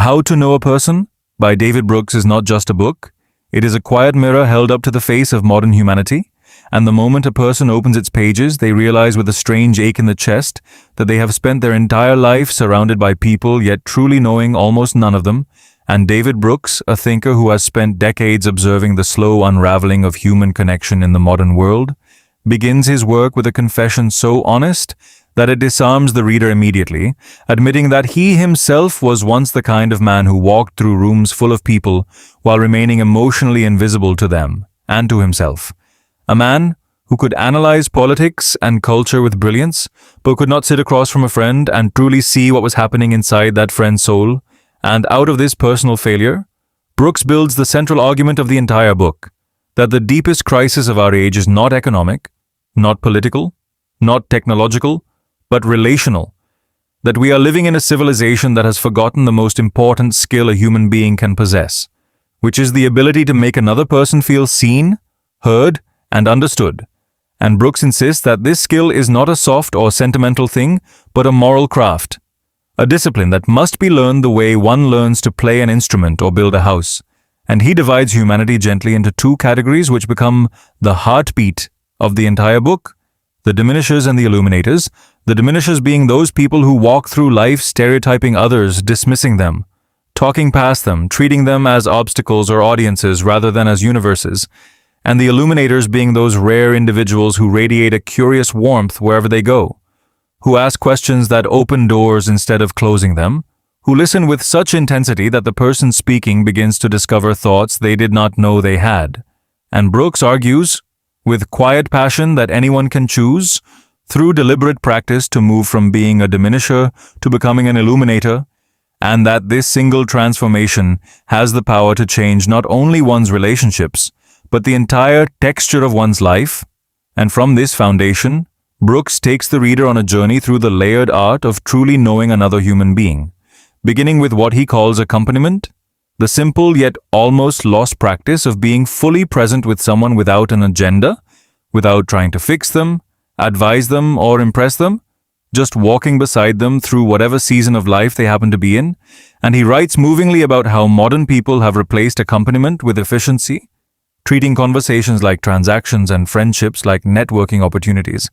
How to Know a Person by David Brooks is not just a book. It is a quiet mirror held up to the face of modern humanity, and the moment a person opens its pages, they realize with a strange ache in the chest that they have spent their entire life surrounded by people, yet truly knowing almost none of them. And David Brooks, a thinker who has spent decades observing the slow unraveling of human connection in the modern world, begins his work with a confession so honest that it disarms the reader immediately, admitting that he himself was once the kind of man who walked through rooms full of people while remaining emotionally invisible to them and to himself. A man who could analyze politics and culture with brilliance, but could not sit across from a friend and truly see what was happening inside that friend's soul. And out of this personal failure, Brooks builds the central argument of the entire book, that the deepest crisis of our age is not economic, not political, not technological, but relational. That we are living in a civilization that has forgotten the most important skill a human being can possess, which is the ability to make another person feel seen, heard, and understood. And Brooks insists that this skill is not a soft or sentimental thing, but a moral craft, a discipline that must be learned the way one learns to play an instrument or build a house. And he divides humanity gently into two categories which become the heartbeat of the entire book: the diminishers and the illuminators. The diminishers being those people who walk through life stereotyping others, dismissing them, talking past them, treating them as obstacles or audiences rather than as universes. And the illuminators being those rare individuals who radiate a curious warmth wherever they go, who ask questions that open doors instead of closing them, who listen with such intensity that the person speaking begins to discover thoughts they did not know they had. And Brooks argues, with quiet passion, that anyone can choose, through deliberate practice, to move from being a diminisher to becoming an illuminator, and that this single transformation has the power to change not only one's relationships, but the entire texture of one's life. And from this foundation, Brooks takes the reader on a journey through the layered art of truly knowing another human being, beginning with what he calls accompaniment, the simple yet almost lost practice of being fully present with someone without an agenda, without trying to fix them, advise them, or impress them, just walking beside them through whatever season of life they happen to be in. And he writes movingly about how modern people have replaced accompaniment with efficiency, treating conversations like transactions and friendships like networking opportunities,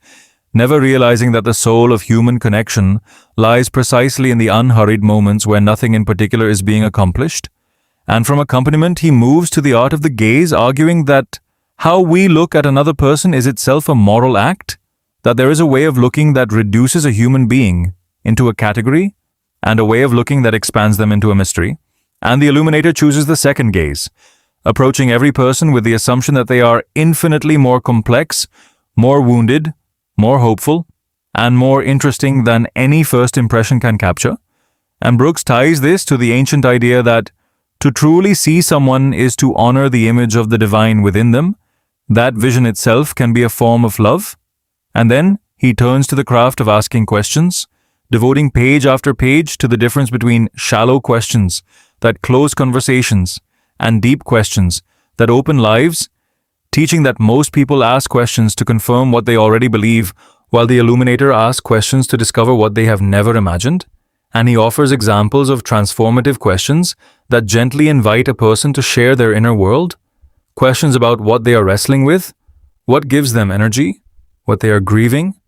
never realizing that the soul of human connection lies precisely in the unhurried moments where nothing in particular is being accomplished. And from accompaniment, he moves to the art of the gaze, arguing that how we look at another person is itself a moral act, that there is a way of looking that reduces a human being into a category, and a way of looking that expands them into a mystery. And the illuminator chooses the second gaze, approaching every person with the assumption that they are infinitely more complex, more wounded, more hopeful, and more interesting than any first impression can capture. And Brooks ties this to the ancient idea that to truly see someone is to honor the image of the divine within them. That vision itself can be a form of love. And then he turns to the craft of asking questions, devoting page after page to the difference between shallow questions that close conversations and deep questions that open lives, teaching that most people ask questions to confirm what they already believe, while the illuminator asks questions to discover what they have never imagined. And he offers examples of transformative questions that gently invite a person to share their inner world, questions about what they are wrestling with, what gives them energy, what they are grieving,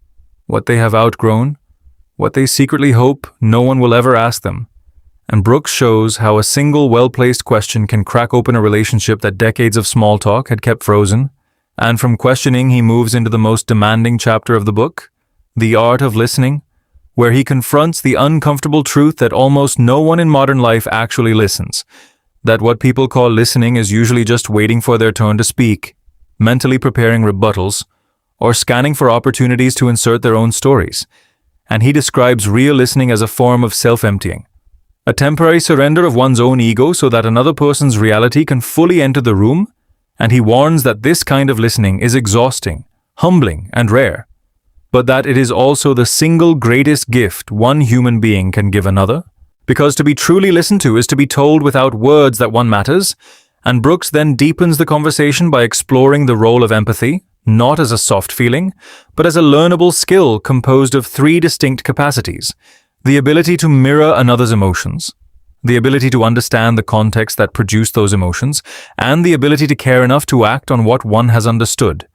what they have outgrown, what they secretly hope no one will ever ask them. And Brooks shows how a single well-placed question can crack open a relationship that decades of small talk had kept frozen. And from questioning, he moves into the most demanding chapter of the book, the art of listening, where he confronts the uncomfortable truth that almost no one in modern life actually listens, that what people call listening is usually just waiting for their turn to speak, mentally preparing rebuttals, or scanning for opportunities to insert their own stories. And he describes real listening as a form of self-emptying, a temporary surrender of one's own ego so that another person's reality can fully enter the room. And he warns that this kind of listening is exhausting, humbling, and rare, but that it is also the single greatest gift one human being can give another, because to be truly listened to is to be told without words that one matters. And Brooks then deepens the conversation by exploring the role of empathy, not as a soft feeling, but as a learnable skill composed of three distinct capacities: the ability to mirror another's emotions, the ability to understand the context that produced those emotions, and the ability to care enough to act on what one has understood.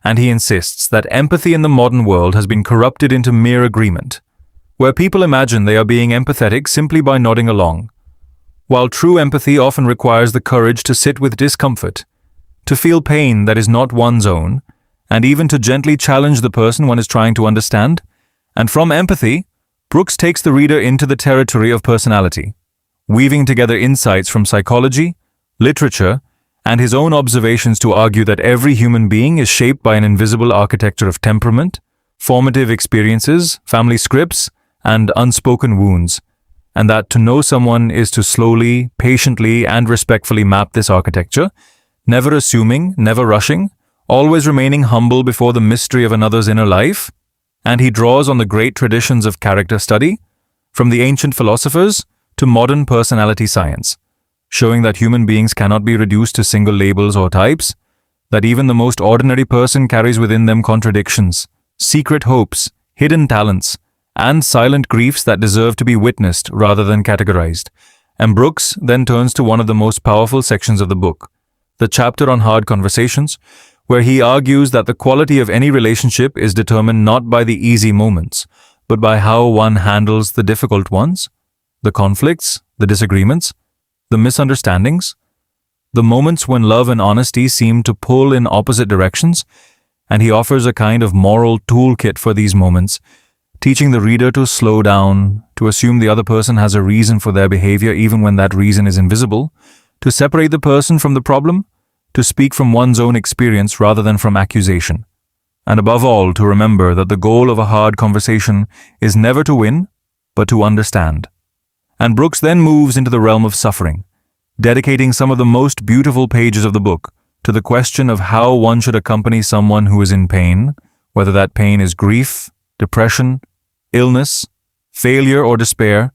And he insists that empathy in the modern world has been corrupted into mere agreement, where people imagine they are being empathetic simply by nodding along, while true empathy often requires the courage to sit with discomfort, to feel pain that is not one's own, and even to gently challenge the person one is trying to understand. And from empathy, Brooks takes the reader into the territory of personality, weaving together insights from psychology, literature, and his own observations to argue that every human being is shaped by an invisible architecture of temperament, formative experiences, family scripts, and unspoken wounds, and that to know someone is to slowly, patiently, and respectfully map this architecture, never assuming, never rushing, always remaining humble before the mystery of another's inner life. And he draws on the great traditions of character study, from the ancient philosophers to modern personality science, showing that human beings cannot be reduced to single labels or types, that even the most ordinary person carries within them contradictions, secret hopes, hidden talents, and silent griefs that deserve to be witnessed rather than categorized. And Brooks then turns to one of the most powerful sections of the book, the chapter on hard conversations, where he argues that the quality of any relationship is determined not by the easy moments, but by how one handles the difficult ones, the conflicts, the disagreements, the misunderstandings, the moments when love and honesty seem to pull in opposite directions. And he offers a kind of moral toolkit for these moments, teaching the reader to slow down, to assume the other person has a reason for their behavior even when that reason is invisible, to separate the person from the problem, to speak from one's own experience rather than from accusation, and above all, to remember that the goal of a hard conversation is never to win, but to understand. And Brooks then moves into the realm of suffering, dedicating some of the most beautiful pages of the book to the question of how one should accompany someone who is in pain, whether that pain is grief, depression, illness, failure, or despair.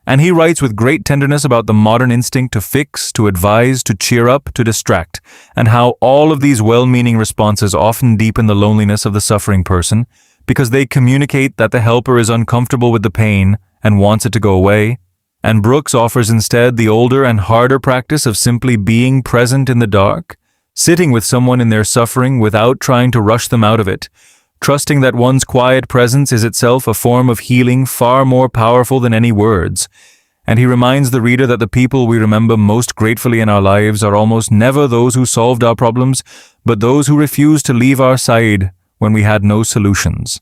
And he writes with great tenderness about the modern instinct to fix, to advise, to cheer up, to distract, and how all of these well-meaning responses often deepen the loneliness of the suffering person because they communicate that the helper is uncomfortable with the pain and wants it to go away. And Brooks offers instead the older and harder practice of simply being present in the dark, sitting with someone in their suffering without trying to rush them out of it, trusting that one's quiet presence is itself a form of healing far more powerful than any words. And he reminds the reader that the people we remember most gratefully in our lives are almost never those who solved our problems, but those who refused to leave our side when we had no solutions.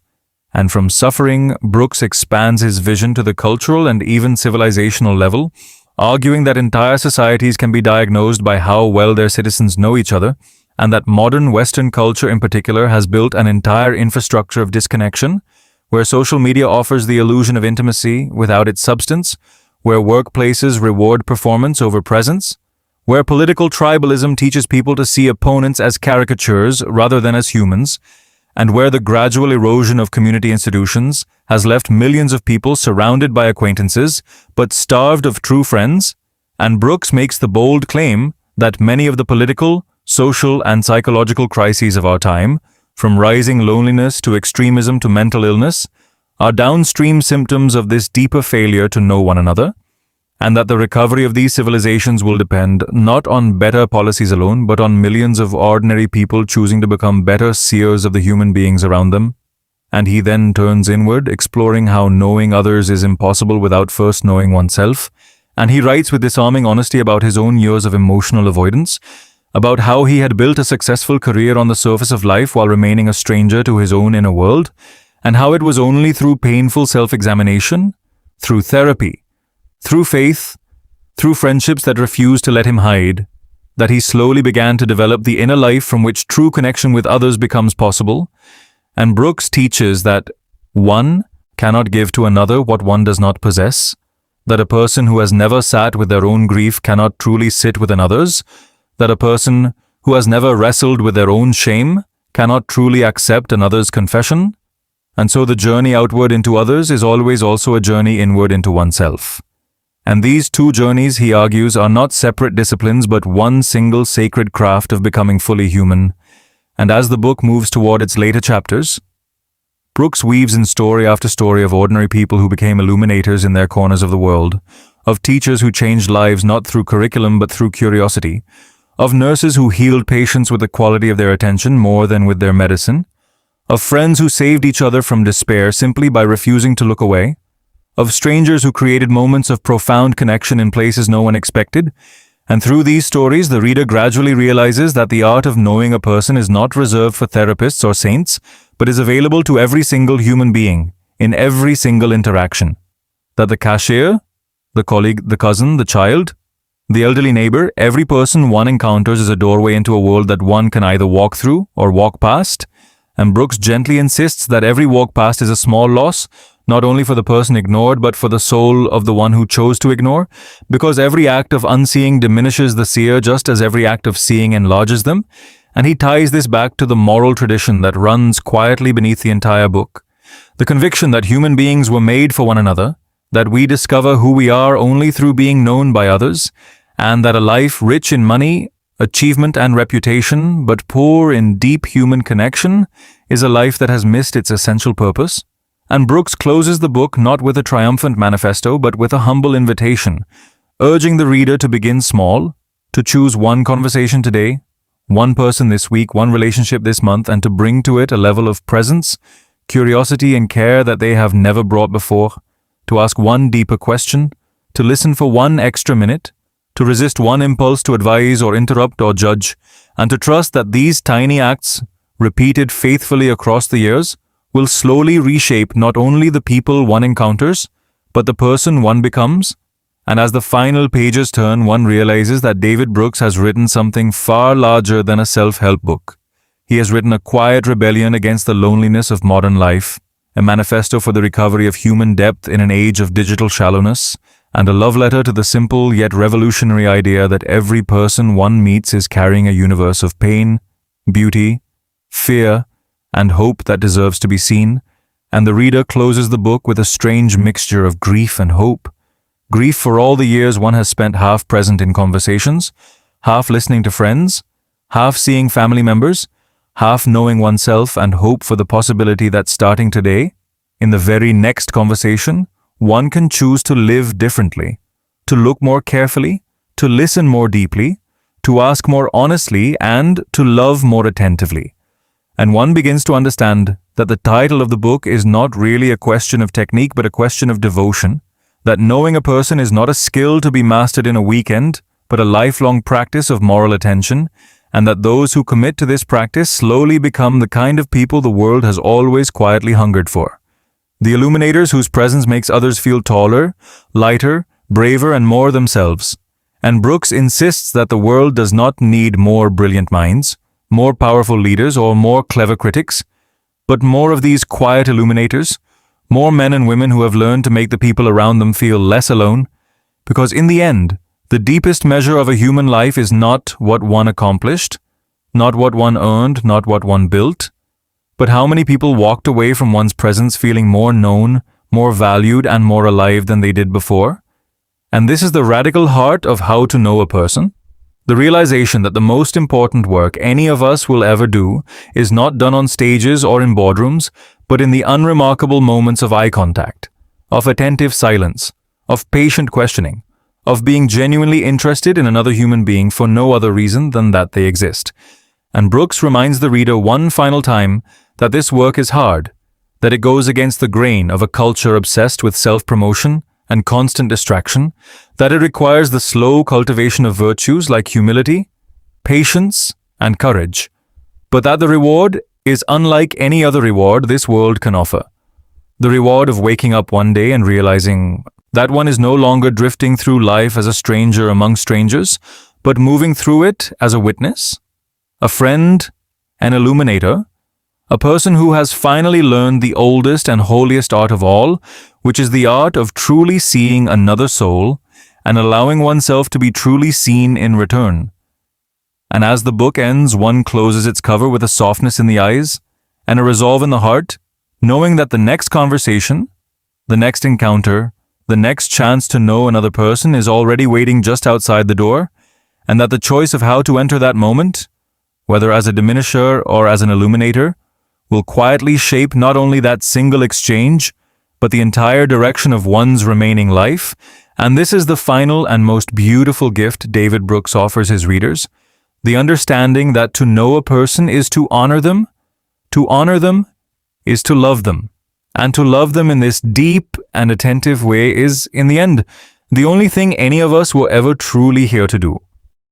And from suffering, Brooks expands his vision to the cultural and even civilizational level, arguing that entire societies can be diagnosed by how well their citizens know each other, and that modern Western culture in particular has built an entire infrastructure of disconnection, where social media offers the illusion of intimacy without its substance, where workplaces reward performance over presence, where political tribalism teaches people to see opponents as caricatures rather than as humans, and where the gradual erosion of community institutions has left millions of people surrounded by acquaintances but starved of true friends. And Brooks makes the bold claim that many of the political, social, and psychological crises of our time, from rising loneliness to extremism to mental illness, are downstream symptoms of this deeper failure to know one another, and that the recovery of these civilizations will depend not on better policies alone, but on millions of ordinary people choosing to become better seers of the human beings around them. And he then turns inward, exploring how knowing others is impossible without first knowing oneself. And he writes with disarming honesty about his own years of emotional avoidance, about how he had built a successful career on the surface of life while remaining a stranger to his own inner world, and how it was only through painful self-examination, through therapy, through faith, through friendships that refused to let him hide, that he slowly began to develop the inner life from which true connection with others becomes possible. And Brooks teaches that one cannot give to another what one does not possess, that a person who has never sat with their own grief cannot truly sit with another's, that a person who has never wrestled with their own shame cannot truly accept another's confession, and so the journey outward into others is always also a journey inward into oneself. And these two journeys, he argues, are not separate disciplines but one single sacred craft of becoming fully human. And as the book moves toward its later chapters, Brooks weaves in story after story of ordinary people who became illuminators in their corners of the world, of teachers who changed lives not through curriculum but through curiosity, of nurses who healed patients with the quality of their attention more than with their medicine, of friends who saved each other from despair simply by refusing to look away, of strangers who created moments of profound connection in places no one expected. And through these stories, the reader gradually realizes that the art of knowing a person is not reserved for therapists or saints, but is available to every single human being, in every single interaction. That the cashier, the colleague, the cousin, the child, the elderly neighbor, every person one encounters is a doorway into a world that one can either walk through or walk past. And Brooks gently insists that every walk past is a small loss, not only for the person ignored, but for the soul of the one who chose to ignore, because every act of unseeing diminishes the seer just as every act of seeing enlarges them. And he ties this back to the moral tradition that runs quietly beneath the entire book. The conviction that human beings were made for one another, that we discover who we are only through being known by others, and that a life rich in money, achievement and reputation, but poor in deep human connection, is a life that has missed its essential purpose. And Brooks closes the book not with a triumphant manifesto, but with a humble invitation, urging the reader to begin small, to choose one conversation today, one person this week, one relationship this month, and to bring to it a level of presence, curiosity, and care that they have never brought before, to ask one deeper question, to listen for one extra minute, to resist one impulse to advise or interrupt or judge, and to trust that these tiny acts, repeated faithfully across the years, will slowly reshape not only the people one encounters, but the person one becomes. And as the final pages turn, one realizes that David Brooks has written something far larger than a self-help book. He has written a quiet rebellion against the loneliness of modern life, a manifesto for the recovery of human depth in an age of digital shallowness, and a love letter to the simple yet revolutionary idea that every person one meets is carrying a universe of pain, beauty, fear, and hope that deserves to be seen. And the reader closes the book with a strange mixture of grief and hope. Grief for all the years one has spent half present in conversations, half listening to friends, half seeing family members, half knowing oneself, and hope for the possibility that starting today, in the very next conversation, one can choose to live differently, to look more carefully, to listen more deeply, to ask more honestly, and to love more attentively. And one begins to understand that the title of the book is not really a question of technique but a question of devotion, that knowing a person is not a skill to be mastered in a weekend, but a lifelong practice of moral attention, and that those who commit to this practice slowly become the kind of people the world has always quietly hungered for. The illuminators whose presence makes others feel taller, lighter, braver, and more themselves. And Brooks insists that the world does not need more brilliant minds, more powerful leaders, or more clever critics, but more of these quiet illuminators, more men and women who have learned to make the people around them feel less alone, because in the end, the deepest measure of a human life is not what one accomplished, not what one earned, not what one built, but how many people walked away from one's presence feeling more known, more valued, and more alive than they did before. And this is the radical heart of how to know a person. The realization that the most important work any of us will ever do is not done on stages or in boardrooms, but in the unremarkable moments of eye contact, of attentive silence, of patient questioning, of being genuinely interested in another human being for no other reason than that they exist. And Brooks reminds the reader one final time that this work is hard, that it goes against the grain of a culture obsessed with self-promotion and constant distraction, that it requires the slow cultivation of virtues like humility, patience, and courage, but that the reward is unlike any other reward this world can offer. The reward of waking up one day and realizing that one is no longer drifting through life as a stranger among strangers, but moving through it as a witness, a friend, an illuminator, a person who has finally learned the oldest and holiest art of all, which is the art of truly seeing another soul and allowing oneself to be truly seen in return. And as the book ends, one closes its cover with a softness in the eyes and a resolve in the heart, knowing that the next conversation, the next encounter, the next chance to know another person is already waiting just outside the door, and that the choice of how to enter that moment, whether as a diminisher or as an illuminator, will quietly shape not only that single exchange, but the entire direction of one's remaining life, And this is the final and most beautiful gift David Brooks offers his readers, the understanding that to know a person is to honor them is to love them, and to love them in this deep and attentive way is, in the end, the only thing any of us were ever truly here to do.